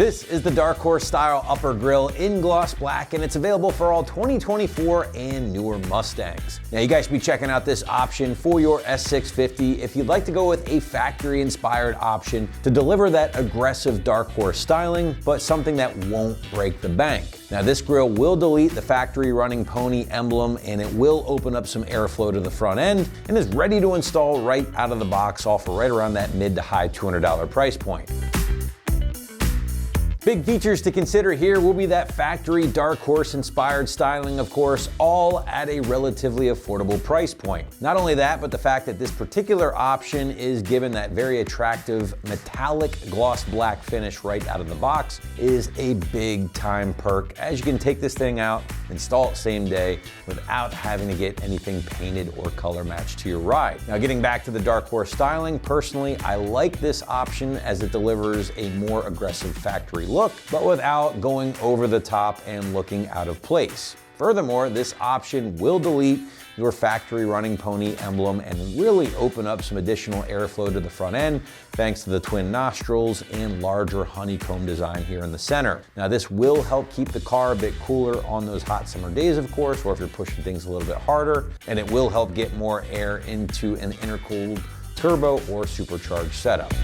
This is the Dark Horse style Upper Grille in gloss black, and it's available for all 2024 and newer Mustangs. Now you guys should be checking out this option for your S650 if you'd like to go with a factory inspired option to deliver that aggressive Dark Horse styling, but something that won't break the bank. Now this grille will delete the factory running pony emblem, and it will open up some airflow to the front end and is ready to install right out of the box, all for right around that mid to high $200 price point. Big features to consider here will be that factory Dark Horse inspired styling, of course, all at a relatively affordable price point. Not only that, but the fact that this particular option is given that very attractive metallic gloss black finish right out of the box is a big time perk, as you can take this thing out, install it same day without having to get anything painted or color matched to your ride. Now getting back to the Dark Horse styling, personally, I like this option as it delivers a more aggressive factory look, but without going over the top and looking out of place. Furthermore, this option will delete your factory running pony emblem and really open up some additional airflow to the front end thanks to the twin nostrils and larger honeycomb design here in the center. Now this will help keep the car a bit cooler on those hot summer days, of course, or if you're pushing things a little bit harder, and it will help get more air into an intercooled turbo or supercharged setup.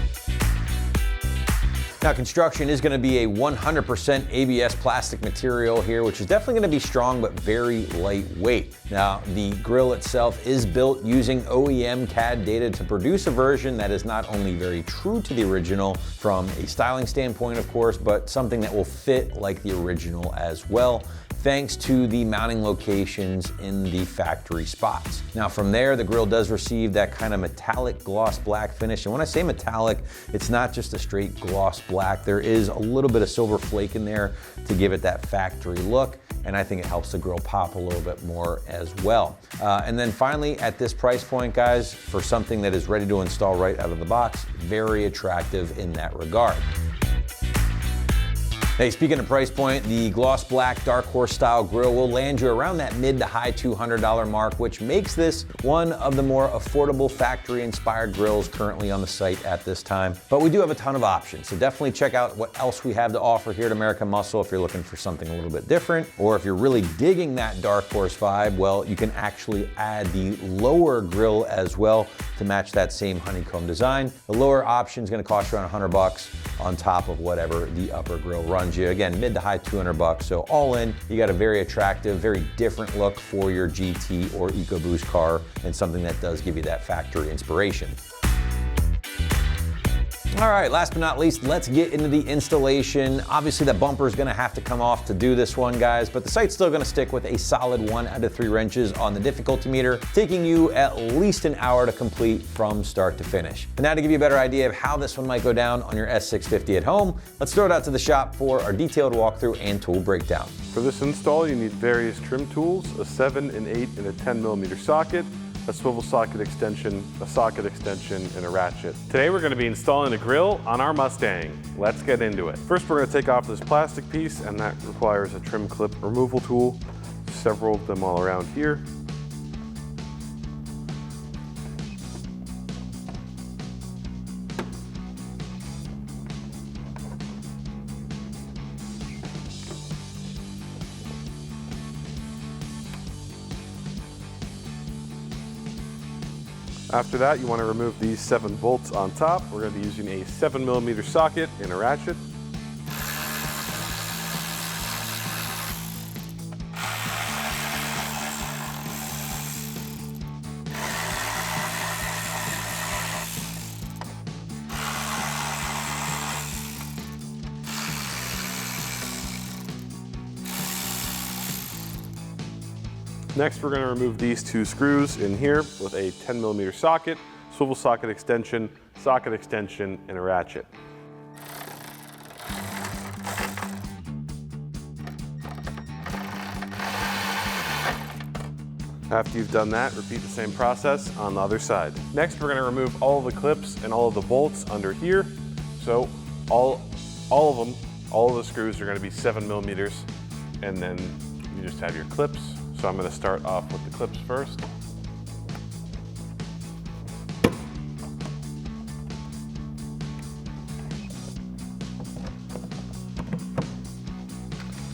Now construction is going to be a 100% ABS plastic material here, which is definitely going to be strong but very lightweight. Now the grille itself is built using OEM CAD data to produce a version that is not only very true to the original from a styling standpoint, of course, but something that will fit like the original as well, thanks to the mounting locations in the factory spots. Now from there, the grille does receive that kind of metallic gloss black finish. And when I say metallic, it's not just a straight gloss black. There is a little bit of silver flake in there to give it that factory look. And I think it helps the grille pop a little bit more as well. And then finally, at this price point, guys, for something that is ready to install right out of the box, very attractive in that regard. Hey, speaking of price point, the gloss black Dark Horse style grille will land you around that mid to high $200 mark, which makes this one of the more affordable factory inspired grilles currently on the site at this time. But we do have a ton of options, so definitely check out what else we have to offer here at American Muscle if you're looking for something a little bit different, or if you're really digging that Dark Horse vibe, well, you can actually add the lower grille as well to match that same honeycomb design. The lower option is going to cost you around $100 on top of whatever the upper grille runs you. Again, mid to high $200. So all in, you got a very attractive, very different look for your GT or EcoBoost car, and something that does give you that factory inspiration. All right, last but not least, let's get into the installation. Obviously, the bumper is going to have to come off to do this one, guys, but the site's still going to stick with a solid 1 out of 3 wrenches on the difficulty meter, taking you at least an hour to complete from start to finish. But now to give you a better idea of how this one might go down on your S650 at home, let's throw it out to the shop for our detailed walkthrough and tool breakdown. For this install, you need various trim tools, a 7, an 8, and a 10mm socket, a swivel socket extension, a socket extension, and a ratchet. Today we're going to be installing a grille on our Mustang. Let's get into it. First, we're going to take off this plastic piece, and that requires a trim clip removal tool. Several of them all around here. After that, you want to remove these 7 bolts on top. We're going to be using a 7mm socket and a ratchet. Next, we're going to remove these 2 screws in here with a 10mm socket, swivel socket extension, and a ratchet. After you've done that, repeat the same process on the other side. Next, we're going to remove all of the clips and all of the bolts under here. So all of the screws are going to be 7mm, and then you just have your clips. So I'm going to start off with the clips first.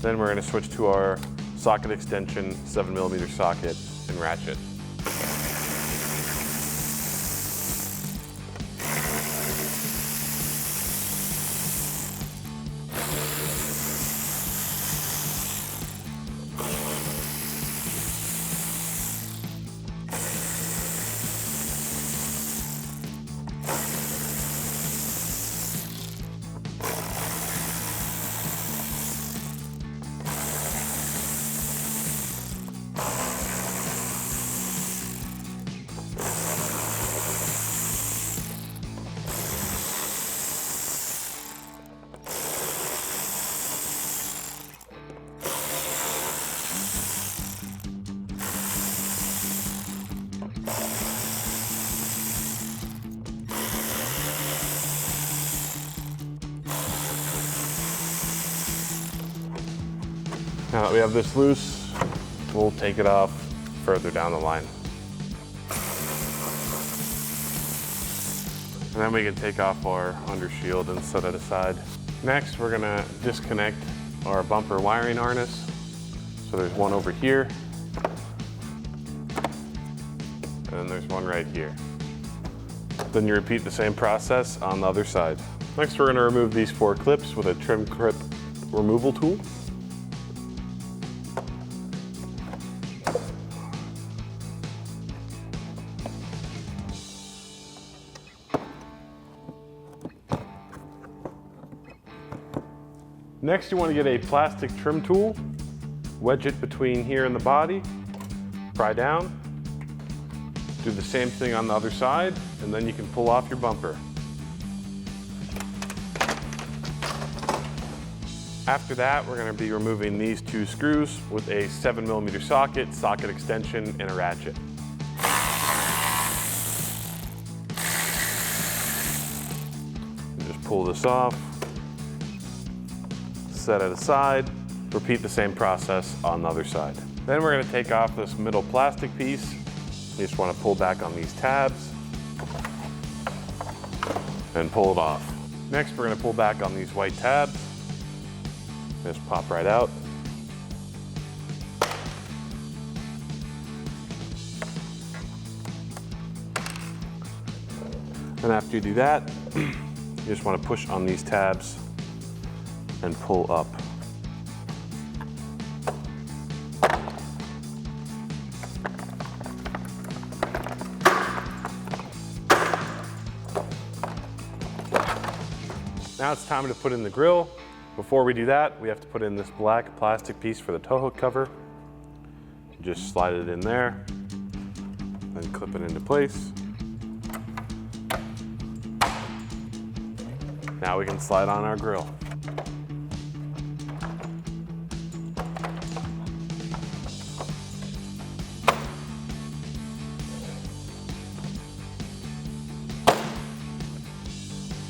Then we're going to switch to our socket extension, 7mm socket, and ratchet. Now that we have this loose, we'll take it off further down the line. And then we can take off our undershield and set it aside. Next, we're gonna disconnect our bumper wiring harness. So there's one over here, and then there's one right here. Then you repeat the same process on the other side. Next, we're gonna remove these 4 clips with a trim clip removal tool. Next, you want to get a plastic trim tool, wedge it between here and the body, pry down, do the same thing on the other side, and then you can pull off your bumper. After that, we're going to be removing these 2 screws with a 7mm socket, socket extension, and a ratchet. And just pull this off. Set it aside, repeat the same process on the other side. Then we're going to take off this middle plastic piece. You just want to pull back on these tabs and pull it off. Next, we're going to pull back on these white tabs. Just pop right out. And after you do that, you just want to push on these tabs and pull up. Now it's time to put in the grill. Before we do that, we have to put in this black plastic piece for the tow hook cover. Just slide it in there, then clip it into place. Now we can slide on our grill.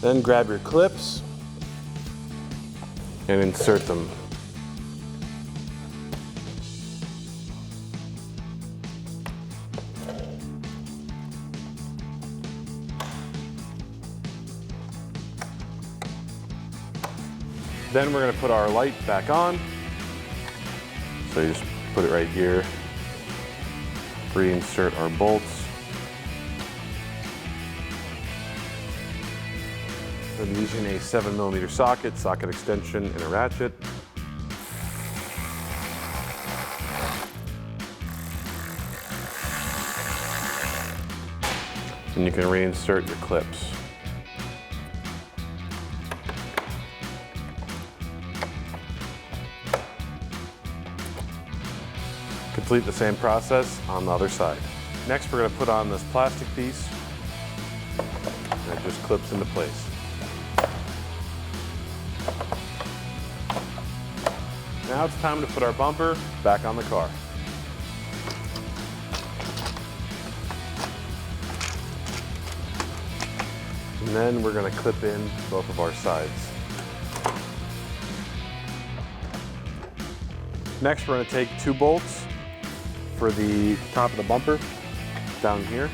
Then grab your clips and insert them. Then we're going to put our light back on. So you just put it right here, reinsert our bolts. I'm using a 7mm socket, socket extension, and a ratchet. And you can reinsert your clips. Complete the same process on the other side. Next, we're going to put on this plastic piece, and it just clips into place. Now it's time to put our bumper back on the car. And then we're going to clip in both of our sides. Next, we're going to take 2 bolts for the top of the bumper down here.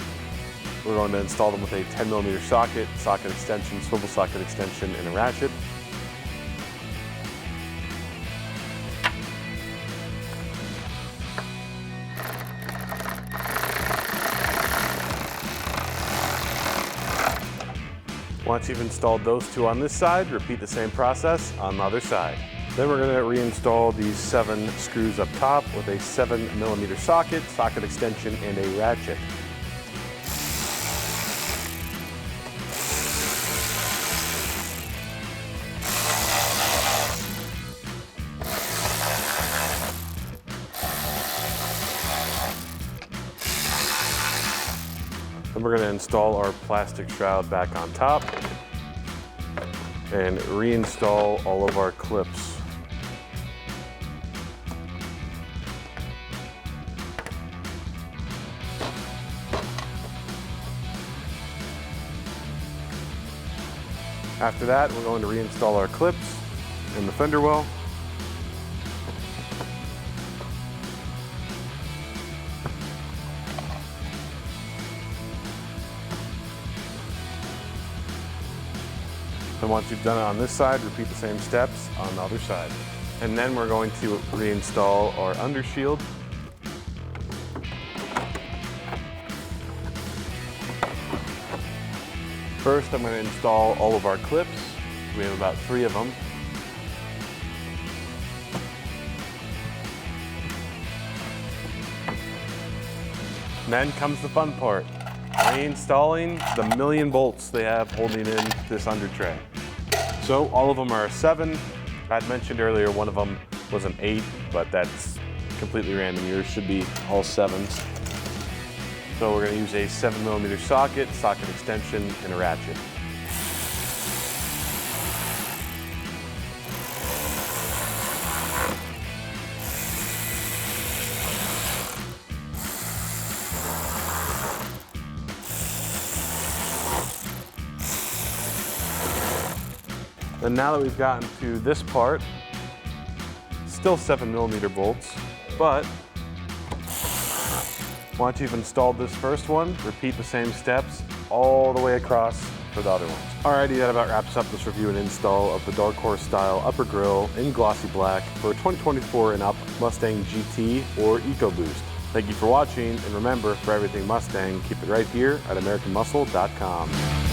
We're going to install them with a 10mm socket, socket extension, swivel socket extension, and a ratchet. Once you've installed those two on this side, repeat the same process on the other side. Then we're going to reinstall these 7 screws up top with a 7mm socket, socket extension, and a ratchet. Then we're going to install our plastic shroud back on top and reinstall all of our clips. After that, we're going to reinstall our clips in the fender well. And once you've done it on this side, repeat the same steps on the other side. And then we're going to reinstall our undershield. First, I'm going to install all of our clips. We have about 3 of them. And then comes the fun part, reinstalling the million bolts they have holding in this under tray. So all of them are a 7. I'd mentioned earlier one of them was an 8, but that's completely random. Yours should be all 7s. So we're going to use a 7mm socket, socket extension, and a ratchet. And now that we've gotten to this part, still 7mm bolts, but once you've installed this first one, repeat the same steps all the way across for the other ones. Alrighty, that about wraps up this review and install of the Dark Horse style Upper Grille in glossy black for a 2024 and up Mustang GT or EcoBoost. Thank you for watching, and remember, for everything Mustang, keep it right here at AmericanMuscle.com.